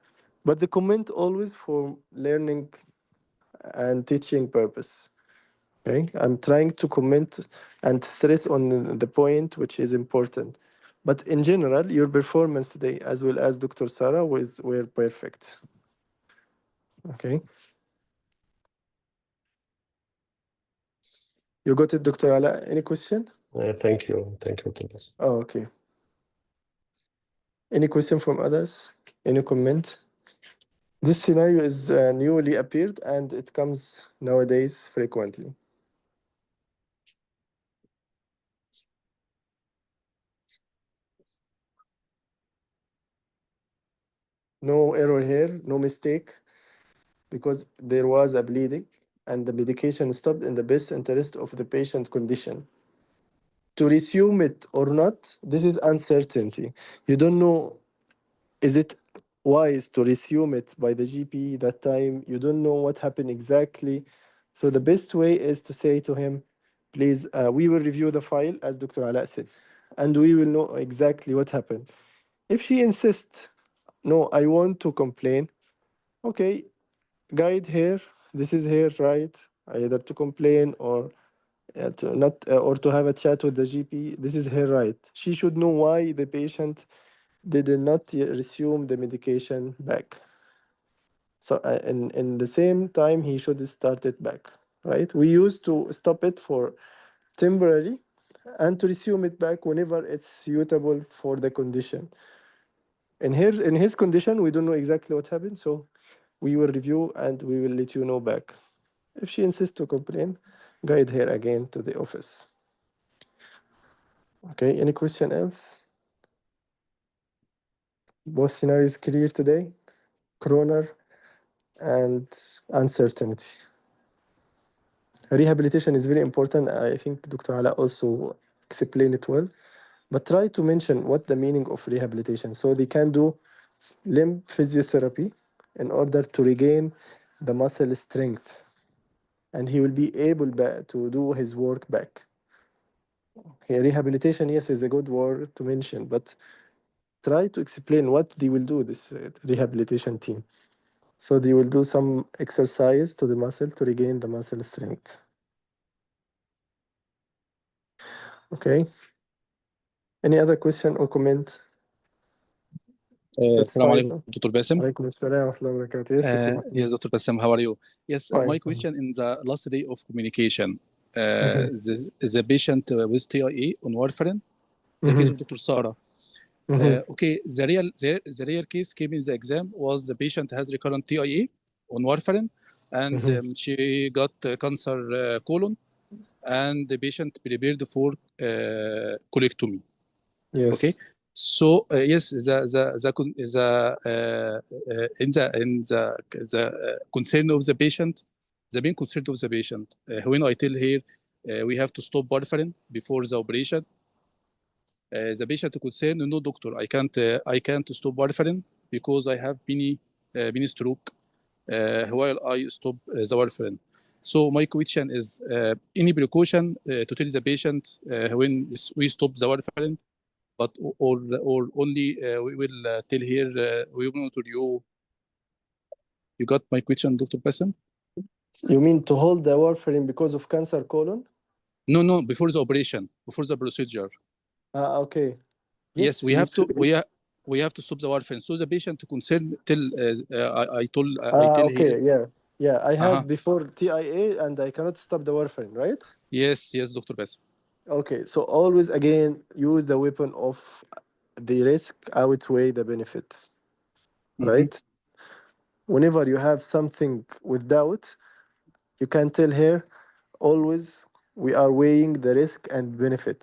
But the comment always for learning and teaching purpose. Okay, I'm trying to comment and stress on the point which is important. But in general, your performance today, as well as Dr. Sarah, were perfect. Okay, you got it, Dr. Ala. Any question? Thank you. Thank you, Thomas. Oh, okay. Any question from others? Any comment? This scenario is newly appeared and it comes nowadays frequently. No error here, no mistake, because there was a bleeding and the medication stopped in the best interest of the patient condition. To resume it or not, this is uncertainty. You don't know, is it wise to resume it by the GP that time? You don't know what happened exactly. So the best way is to say to him, please, we will review the file as Dr. Ala said, and we will know exactly what happened. If she insists, no, I want to complain, okay, guide her. This is her right, either to complain or to not or to have a chat with the GP. This is her right. She should know why the patient did not resume the medication back. So in the same time, he should start it back. Right? We used to stop it for temporary and to resume it back whenever it's suitable for the condition. In his condition, we don't know exactly what happened, so we will review and we will let you know back. If she insists to complain, guide her again to the office. Okay, any question else? Both scenarios clear today, coroner and uncertainty. Rehabilitation is very important. I think Dr. Ala also explained it well. But try to mention what the meaning of rehabilitation. So they can do limb physiotherapy in order to regain the muscle strength. And he will be able to do his work back. Okay, rehabilitation, yes, is a good word to mention, but try to explain what they will do, this rehabilitation team. So they will do some exercise to the muscle to regain the muscle strength. Okay. Any other question or comment? Assalamu Satisfied? alaikum, Dr. Bassem. Alaikum assalam wa rahmatullahi wa barakatuh. Yes, Dr. Yes, Dr. Bassem, how are you? Yes, Fine. my question in the last day of communication, Mhm. the patient with TIA on warfarin, the case of Dr. Sarah. Mhm. Okay, the real case came in the exam was the patient has recurrent TIA on warfarin, and Mhm. she got cancer colon, and the patient prepared for colectomy. Yes. Okay, so yes, the concern of the patient, the main concern of the patient, when I tell her we have to stop warfarin before the operation, the patient concerned, no doctor, I can't stop warfarin because I have mini stroke while I stop the warfarin. So my question is, any precaution to tell the patient when we stop the warfarin, but or only we will tell here we monitor you. You got my question, Dr. Bassem? You mean to hold the warfarin because of cancer colon? No, before the operation, before the procedure. Okay. Yes, we you have to should- we have to stop the warfarin. So the patient concerned till I tell okay, here. yeah. I had Uh-huh. before TIA and I cannot stop the warfarin, right? Yes, Dr. Bassem. Okay, so always again use the weapon of the risk outweigh the benefits, right? Whenever you have something with doubt, you can tell her always we are weighing the risk and benefit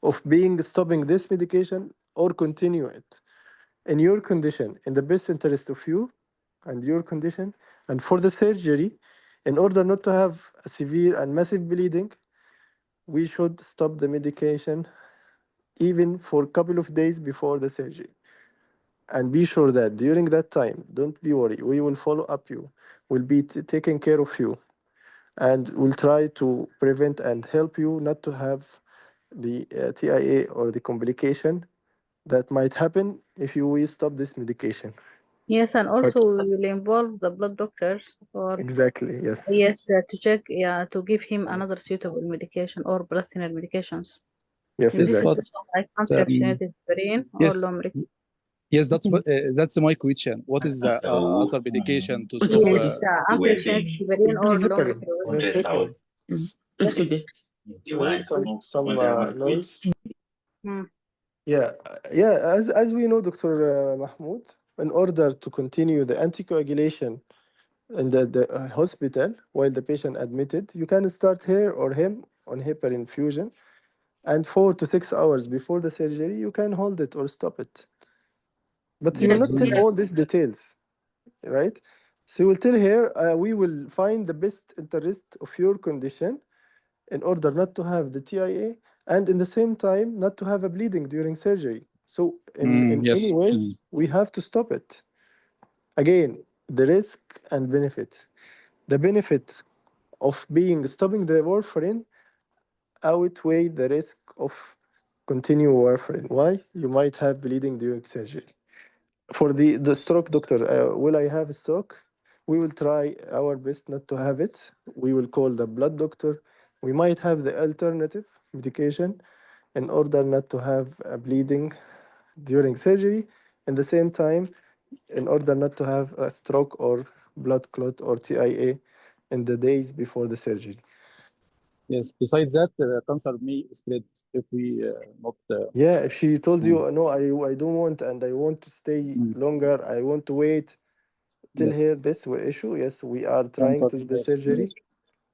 of being stopping this medication or continue it in your condition in the best interest of you and your condition and for the surgery in order not to have a severe and massive bleeding we should stop the medication even for a couple of days before the surgery. And be sure that during that time, don't be worried. We will follow up you. We'll be taking care of you. And we'll try to prevent and help you not to have the TIA or the complication that might happen if we stop this medication. Yes, and also we will involve the blood doctors or Exactly, yes. yes, to check, to give him another suitable medication or blood thinner medications. Yes, In this exactly. situation, like unfractionated heparin or Yes. Lomrix. Yes, that's my question. What is the other medication to stop? Yes, unfractionated heparin or Heparin. Lomrix. Yes, heparin. Sorry, some noise. Mm. Yeah, as we know, Dr. Mahmoud, in order to continue the anticoagulation in the hospital while the patient admitted, you can start her or him on heparin infusion, and 4 to 6 hours before the surgery, you can hold it or stop it. But you will not tell all these details, right? So you will tell her, we will find the best interest of your condition in order not to have the TIA and in the same time not to have a bleeding during surgery. So in Yes. any ways, we have to stop it. Again, the risk and benefit. The benefit of stopping the warfarin outweigh the risk of continue warfarin. Why? You might have bleeding during surgery. For the stroke, doctor, will I have a stroke? We will try our best not to have it. We will call the blood doctor. We might have the alternative medication in order not to have a bleeding during surgery. In the same time, in order not to have a stroke or blood clot or TIA in the days before the surgery. Yes. Besides that, cancer may spread if we not. Yeah, if she told you, no, I don't want and I want to stay longer, I want to wait, tell Yes. her this issue. Yes, we are trying Cancer, to do the yes, surgery. yes.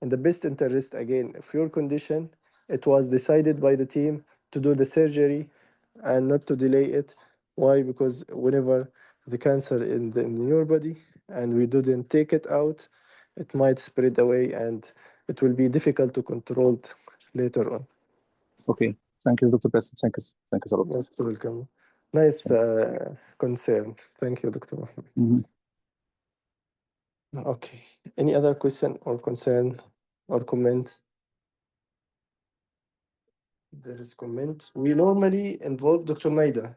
In the best interest, again, of your condition, it was decided by the team to do the surgery and not to delay it. Why? Because whenever the cancer in your body and we didn't take it out, it might spread away and it will be difficult to control it later on. Okay. Thank you, Dr. Bassem. Thank you a lot. Most welcome. Nice Thanks. concern. Thank you, Dr. Mohammed. Mhm. Okay. Any other question or concern or comment? There is comment. We normally involve Dr. Maida.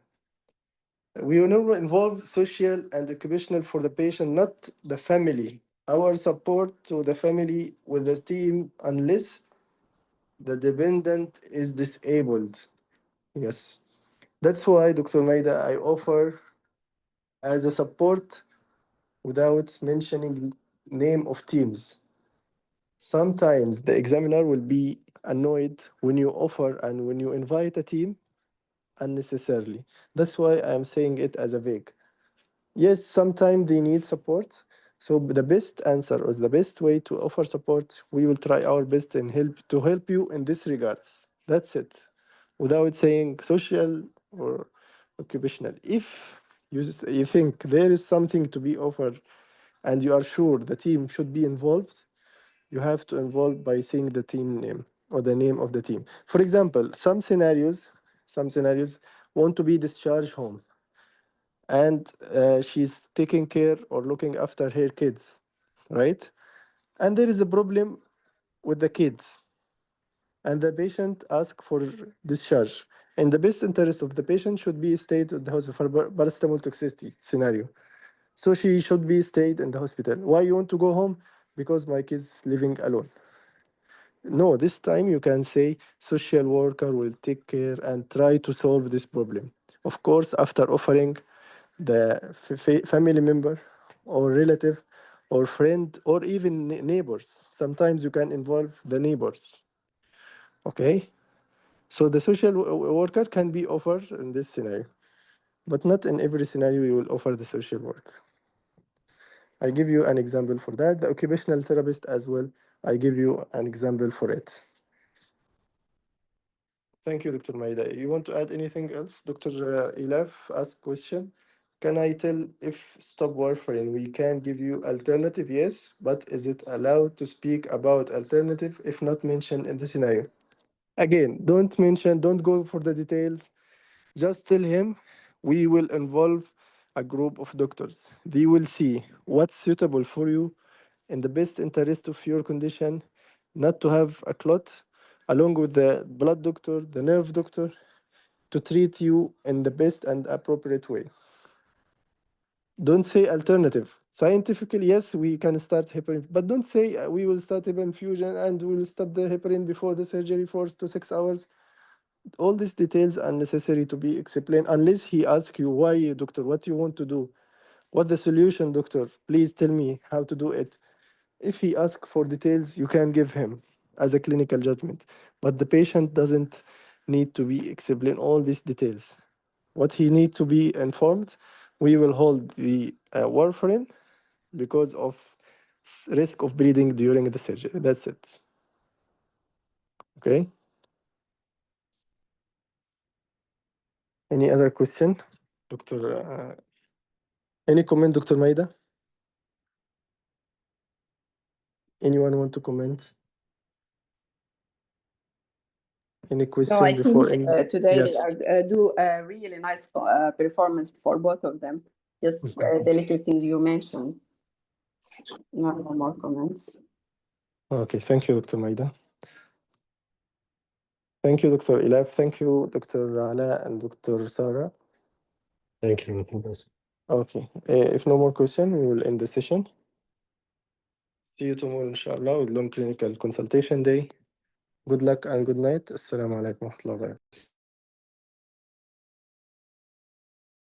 We will normally involve social and occupational for the patient, not the family. Our support to the family with the team unless the dependent is disabled. Yes. That's why, Dr. Maida, I offer as a support without mentioning name of teams. Sometimes the examiner will be annoyed when you offer and when you invite a team unnecessarily. That's why I'm saying it as a vague. Yes, sometimes they need support. So the best answer or the best way to offer support, we will try our best and help you in this regards. That's it. Without saying social or occupational. If you think there is something to be offered and you are sure the team should be involved, you have to involve by saying the team name or the name of the team. For example, some scenarios some scenarios, want to be discharged home, and she's taking care or looking after her kids, right? And there is a problem with the kids, and the patient asks for discharge. In the best interest of the patient should be stayed at the hospital for paracetamol toxicity scenario. So she should be stayed in the hospital. Why you want to go home? Because my kid's living alone. No, this time you can say social worker will take care and try to solve this problem. Of course, after offering the family member or relative or friend or even neighbors. Sometimes you can involve the neighbors. Okay? So the social worker can be offered in this scenario, but not in every scenario you will offer the social work. I give you an example for that. The occupational therapist as well, I give you an example for it. Thank you, Dr. Maida. You want to add anything else? Dr. Ilaf asked question. Can I tell if stop warfarin, we can give you alternative? Yes, but is it allowed to speak about alternative if not mentioned in the scenario? Again, don't mention, don't go for the details. Just tell him we will involve a group of doctors. They will see what's suitable for you in the best interest of your condition, not to have a clot, along with the blood doctor, the nerve doctor, to treat you in the best and appropriate way. Don't say alternative. Scientifically, yes, we can start heparin, but don't say we will start heparin fusion and we will stop the heparin before the surgery 4 to 6 hours. All these details are necessary to be explained unless he asks you, why, doctor, what you want to do? What the solution, doctor? Please tell me how to do it. If he asks for details, you can give him as a clinical judgment, but the patient doesn't need to be explained all these details. What he needs to be informed, we will hold the warfarin because of risk of bleeding during the surgery. That's it. Okay. Any other question, Doctor? Any comment, Dr. Maida? Anyone want to comment? Any No, question I before think any? today Yes. they are do a really nice performance for both of them. Just the little things you mentioned. No more comments. Okay, thank you, Dr. Maida. Thank you, Dr. Ilaf. Thank you, Dr. Ala and Dr. Sarah. Thank you. Yes. Okay, if no more question, we will end the session. See you tomorrow, inshallah, with long clinical consultation day. Good luck and good night. Assalamu alaikum wa rahmatullahi wa barakatuh.